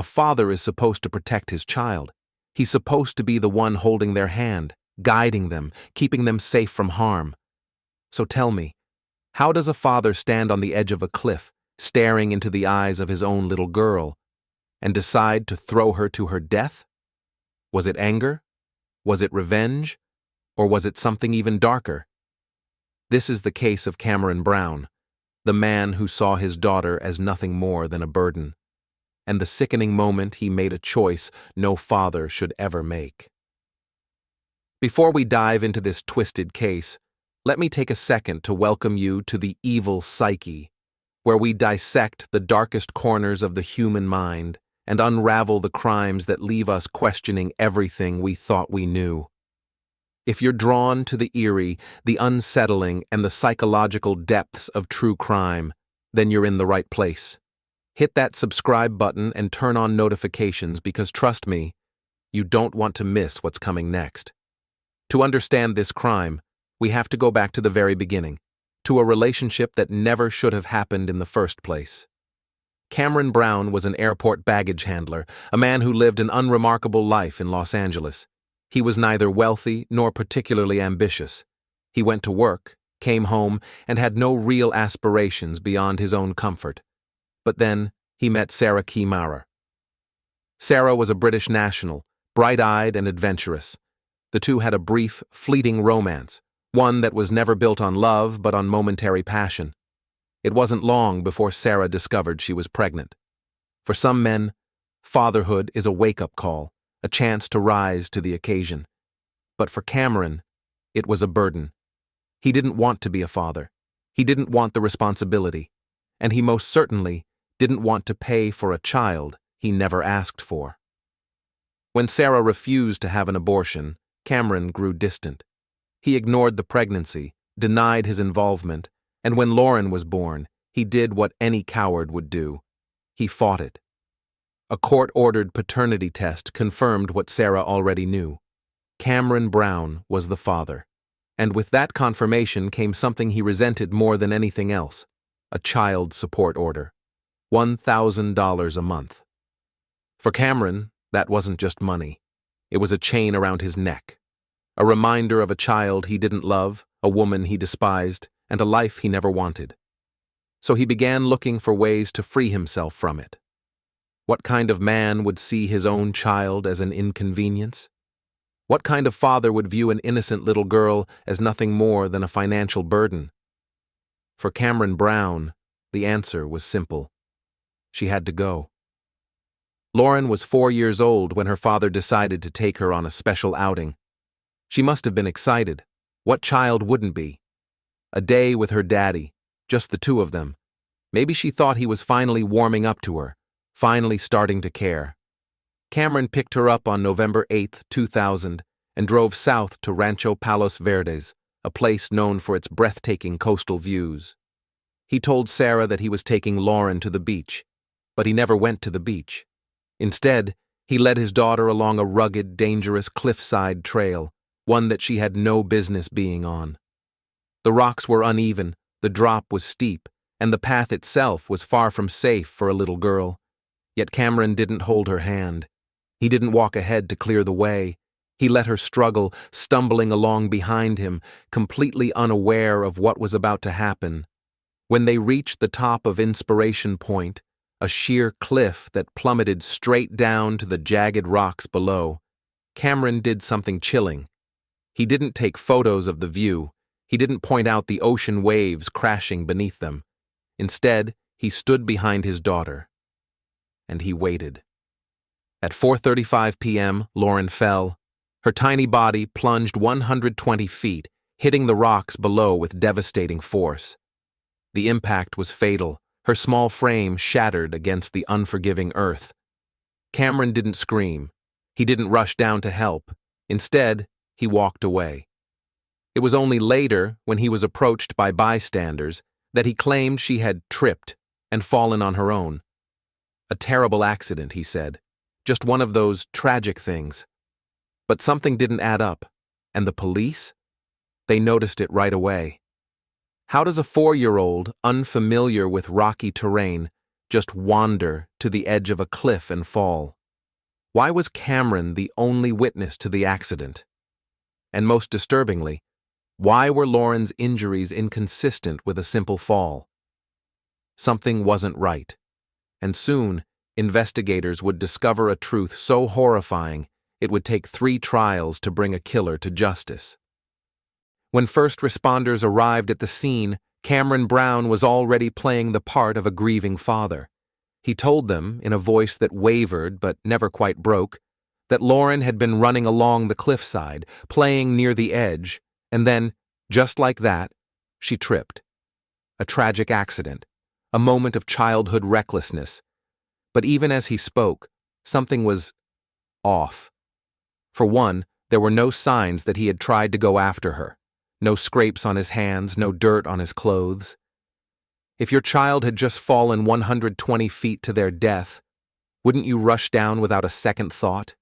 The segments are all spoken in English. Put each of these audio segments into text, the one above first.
A father is supposed to protect his child. He's supposed to be the one holding their hand, guiding them, keeping them safe from harm. So tell me, how does a father stand on the edge of a cliff, staring into the eyes of his own little girl, and decide to throw her to her death? Was it anger? Was it revenge? Or was it something even darker? This is the case of Cameron Brown, the man who saw his daughter as nothing more than a burden, and the sickening moment he made a choice no father should ever make. Before we dive into this twisted case, let me take a second to welcome you to the Evil Psyche, where we dissect the darkest corners of the human mind and unravel the crimes that leave us questioning everything we thought we knew. If you're drawn to the eerie, the unsettling, and the psychological depths of true crime, then you're in the right place. Hit that subscribe button and turn on notifications because, trust me, you don't want to miss what's coming next. To understand this crime, we have to go back to the very beginning, to a relationship that never should have happened in the first place. Cameron Brown was an airport baggage handler, a man who lived an unremarkable life in Los Angeles. He was neither wealthy nor particularly ambitious. He went to work, came home, and had no real aspirations beyond his own comfort. But then he met Sarah Keymara. Sarah was a British national, bright-eyed and adventurous. The two had a brief, fleeting romance, one that was never built on love but on momentary passion. It wasn't long before Sarah discovered she was pregnant. For some men, fatherhood is a wake-up call, a chance to rise to the occasion. But for Cameron, it was a burden. He didn't want to be a father. He didn't want the responsibility. And he most certainly didn't want to pay for a child he never asked for. When Sarah refused to have an abortion, Cameron grew distant. He ignored the pregnancy, denied his involvement, and when Lauren was born, he did what any coward would do. He fought it. A court-ordered paternity test confirmed what Sarah already knew. Cameron Brown was the father. And with that confirmation came something he resented more than anything else: a child support order. $1,000 a month. For Cameron, that wasn't just money. It was a chain around his neck. A reminder of a child he didn't love, a woman he despised, and a life he never wanted. So he began looking for ways to free himself from it. What kind of man would see his own child as an inconvenience? What kind of father would view an innocent little girl as nothing more than a financial burden? For Cameron Brown, the answer was simple. She had to go. Lauren was 4 years old when her father decided to take her on a special outing. She must have been excited. What child wouldn't be? A day with her daddy, just the two of them. Maybe she thought he was finally warming up to her, finally starting to care. Cameron picked her up on November 8, 2000, and drove south to Rancho Palos Verdes, a place known for its breathtaking coastal views. He told Sarah that he was taking Lauren to the beach, but he never went to the beach. Instead, he led his daughter along a rugged, dangerous cliffside trail, one that she had no business being on. The rocks were uneven, the drop was steep, and the path itself was far from safe for a little girl. Yet Cameron didn't hold her hand. He didn't walk ahead to clear the way. He let her struggle, stumbling along behind him, completely unaware of what was about to happen. When they reached the top of Inspiration Point, a sheer cliff that plummeted straight down to the jagged rocks below, Cameron did something chilling. He didn't take photos of the view. He didn't point out the ocean waves crashing beneath them. Instead, he stood behind his daughter. And he waited. At 4:35 p.m., Lauren fell. Her tiny body plunged 120 feet, hitting the rocks below with devastating force. The impact was fatal. Her small frame shattered against the unforgiving earth. Cameron didn't scream. He didn't rush down to help. Instead, he walked away. It was only later, when he was approached by bystanders, that he claimed she had tripped and fallen on her own. A terrible accident, he said. Just one of those tragic things. But something didn't add up. And the police? They noticed it right away. How does a 4-year-old, unfamiliar with rocky terrain, just wander to the edge of a cliff and fall? Why was Cameron the only witness to the accident? And most disturbingly, why were Lauren's injuries inconsistent with a simple fall? Something wasn't right, and soon investigators would discover a truth so horrifying it would take 3 trials to bring a killer to justice. When first responders arrived at the scene, Cameron Brown was already playing the part of a grieving father. He told them, in a voice that wavered but never quite broke, that Lauren had been running along the cliffside, playing near the edge, and then, just like that, she tripped. A tragic accident, a moment of childhood recklessness. But even as he spoke, something was off. For one, there were no signs that he had tried to go after her. No scrapes on his hands, no dirt on his clothes. If your child had just fallen 120 feet to their death, wouldn't you rush down without a second thought?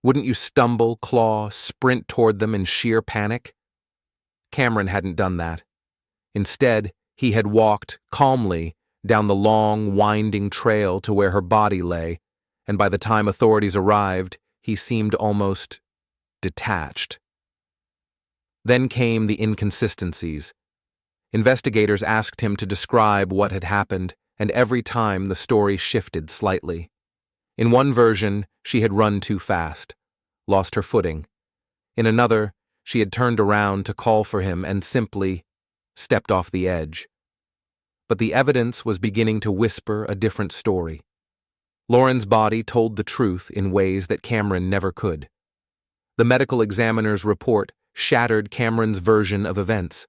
Wouldn't you stumble, claw, sprint toward them in sheer panic? Cameron hadn't done that. Instead, he had walked, calmly, down the long, winding trail to where her body lay, and by the time authorities arrived, he seemed almost detached. Then came the inconsistencies. Investigators asked him to describe what had happened, and every time the story shifted slightly. In one version, she had run too fast, lost her footing. In another, she had turned around to call for him and simply stepped off the edge. But the evidence was beginning to whisper a different story. Lauren's body told the truth in ways that Cameron never could. The medical examiner's report shattered Cameron's version of events.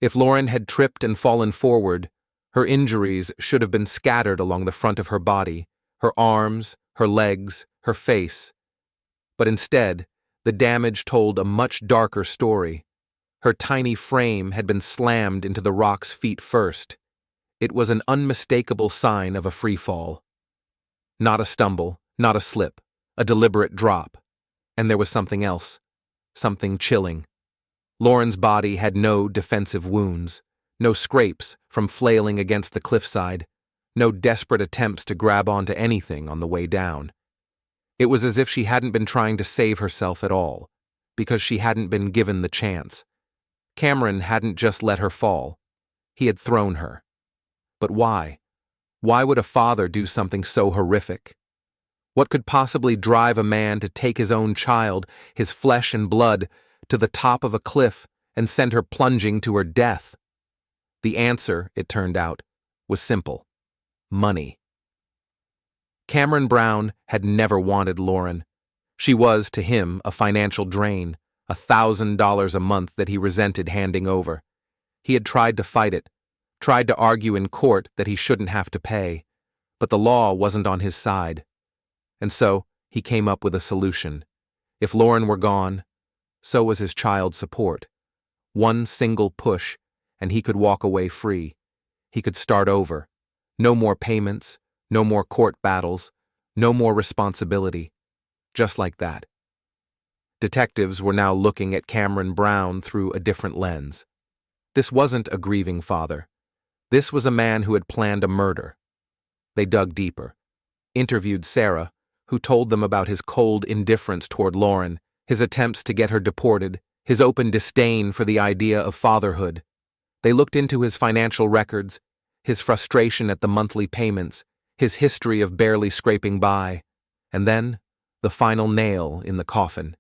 If Lauren had tripped and fallen forward, her injuries should have been scattered along the front of her body, her arms, her legs, her face. But instead, the damage told a much darker story. Her tiny frame had been slammed into the rocks feet first. It was an unmistakable sign of a free fall. Not a stumble, not a slip, a deliberate drop. And there was something else, something chilling. Lauren's body had no defensive wounds, no scrapes from flailing against the cliffside, no desperate attempts to grab onto anything on the way down. It was as if she hadn't been trying to save herself at all, because she hadn't been given the chance. Cameron hadn't just let her fall. He had thrown her. But why? Why would a father do something so horrific? What could possibly drive a man to take his own child, his flesh and blood, to the top of a cliff and send her plunging to her death? The answer, it turned out, was simple: money. Cameron Brown had never wanted Lauren. She was, to him, a financial drain, $1,000 a month that he resented handing over. He had tried to fight it, tried to argue in court that he shouldn't have to pay, but the law wasn't on his side. And so, he came up with a solution. If Lauren were gone, so was his child support. One single push, and he could walk away free. He could start over. No more payments, no more court battles, no more responsibility. Just like that. Detectives were now looking at Cameron Brown through a different lens. This wasn't a grieving father. This was a man who had planned a murder. They dug deeper, interviewed Sarah, who told them about his cold indifference toward Lauren, his attempts to get her deported, his open disdain for the idea of fatherhood. They looked into his financial records, his frustration at the monthly payments, his history of barely scraping by, and then the final nail in the coffin.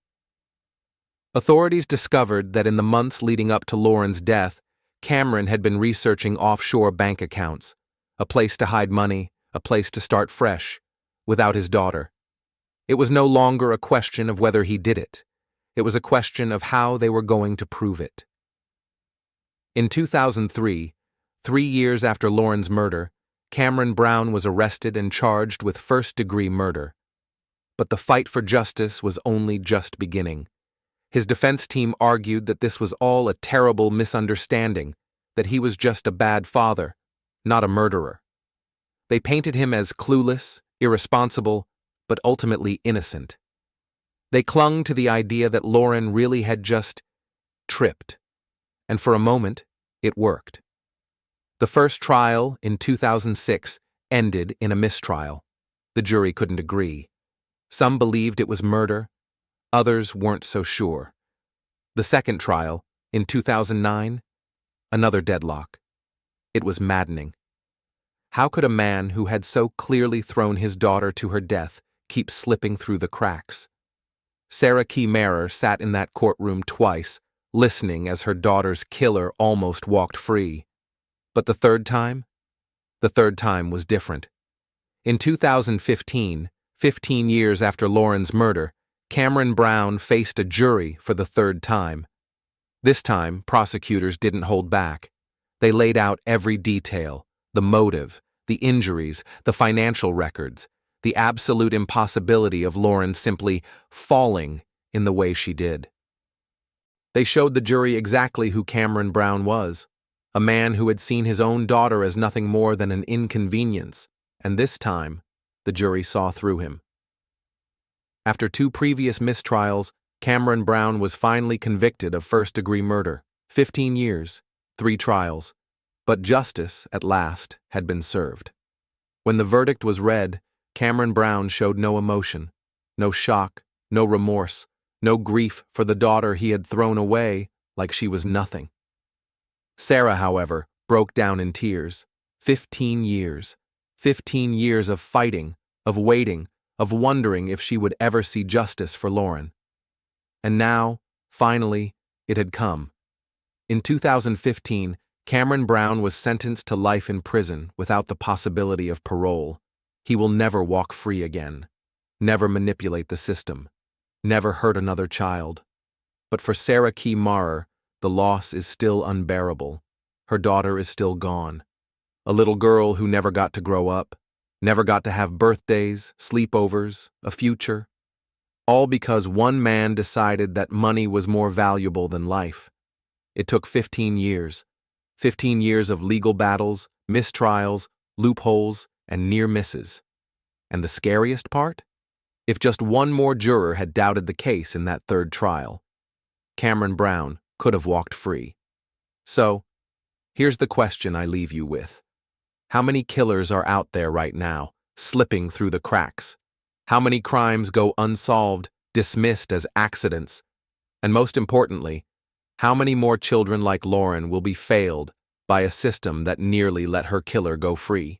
Authorities discovered that in the months leading up to Lauren's death, Cameron had been researching offshore bank accounts, a place to hide money, a place to start fresh, without his daughter. It was no longer a question of whether he did it. It was a question of how they were going to prove it. In 2003, 3 years after Lauren's murder, Cameron Brown was arrested and charged with first-degree murder. But the fight for justice was only just beginning. His defense team argued that this was all a terrible misunderstanding, that he was just a bad father, not a murderer. They painted him as clueless, irresponsible, but ultimately innocent. They clung to the idea that Lauren really had just tripped. And for a moment, it worked. The first trial, in 2006, ended in a mistrial. The jury couldn't agree. Some believed it was murder, others weren't so sure. The second trial, in 2009, another deadlock. It was maddening. How could a man who had so clearly thrown his daughter to her death keep slipping through the cracks? Sarah Key Marer sat in that courtroom twice, listening as her daughter's killer almost walked free. But the third time? The third time was different. In 2015, 15 years after Lauren's murder, Cameron Brown faced a jury for the third time. This time, prosecutors didn't hold back. They laid out every detail, the motive, the injuries, the financial records, the absolute impossibility of Lauren simply falling in the way she did. They showed the jury exactly who Cameron Brown was, a man who had seen his own daughter as nothing more than an inconvenience, and this time, the jury saw through him. After 2 previous mistrials, Cameron Brown was finally convicted of first-degree murder, 15 years, 3 trials, but justice, at last, had been served. When the verdict was read, Cameron Brown showed no emotion, no shock, no remorse, no grief for the daughter he had thrown away like she was nothing. Sarah, however, broke down in tears. 15 years. 15 years of fighting, of waiting, of wondering if she would ever see justice for Lauren. And now, finally, it had come. In 2015, Cameron Brown was sentenced to life in prison without the possibility of parole. He will never walk free again, never manipulate the system, never hurt another child. But for Sarah Key Marer, the loss is still unbearable. Her daughter is still gone. A little girl who never got to grow up, never got to have birthdays, sleepovers, a future. All because one man decided that money was more valuable than life. It took 15 years. 15 years of legal battles, mistrials, loopholes, and near misses. And the scariest part? If just one more juror had doubted the case in that third trial, Cameron Brown could have walked free. So, here's the question I leave you with. How many killers are out there right now, slipping through the cracks? How many crimes go unsolved, dismissed as accidents? And most importantly, how many more children like Lauren will be failed by a system that nearly let her killer go free?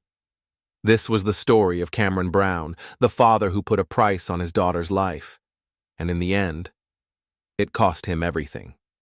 This was the story of Cameron Brown, the father who put a price on his daughter's life. And in the end, it cost him everything.